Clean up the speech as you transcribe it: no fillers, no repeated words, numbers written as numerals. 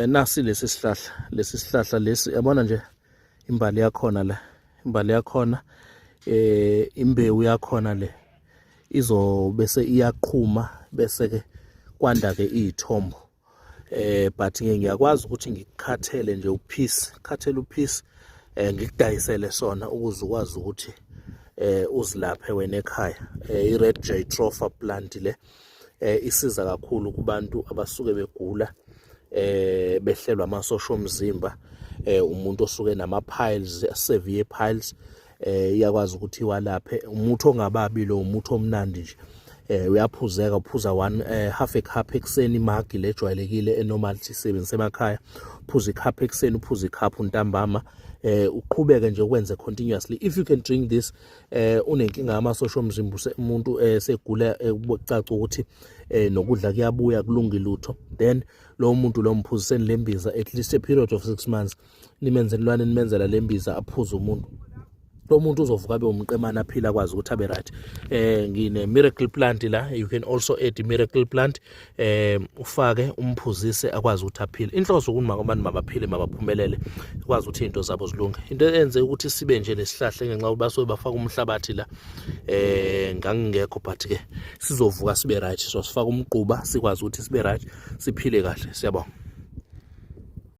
Nasi lesi sihlahla lesi yabona nje imbali yakhona la, imbali yakhona imbewu yakhona le izobe se iyaqhuma bese ke kwanda ke izithombo. But ke ngiyakwazi ukuthi ngikukhathele nje ukhathele uphisi ngikudayisele sona ukuze ukwazi ukuthi uzilaphe wena ekhaya. I-red jatropha plant le isiza kakhulu kubantu abasuke begula behlelwa amasosha omzimba, umuntu osuke nama-piles, severe piles, iyakwazi ukuthi iwalaphe. Umuthi ongababi lo, umuthi omnandi nje. Uyaphuzeka, uphuza half a cup ekuseni, imagi le ejwayelekile enormal sisebenzisa emakhaya. Uphuza icup ekuseni, uphuza icup ntambama, uqhubeke nje ukwenze continuously. If you can drink this, unenkinga yamasosha omzimba, umuntu segula caca ukuthi nokudla kuyabuya kulungi lutho, then lo muntu lo mphuziseni lembiza at least a period of 6 months, nimenzela lembiza aphuze umuntu. Lo muntu uzovuka abe umqemane aphila akwazi ukuthi abe right. Ngine miracle plant la, you can also add miracle plant, ufake umphuzise akwazi ukuthi aphile. Inhloso ukuthi abantu mabaphile, mabaphumelele, akwazi ukuthi izinto zabo zilunge. Into enze ukuthi sibe nje lesihlahla ngenxa ukuthi basuke bafaka umhlabathi la, ngangingekho, but ke sizovuka sibe right. So sifaka umquba sikwazi ukuthi sibe right, siphile kahle. Siyabonga.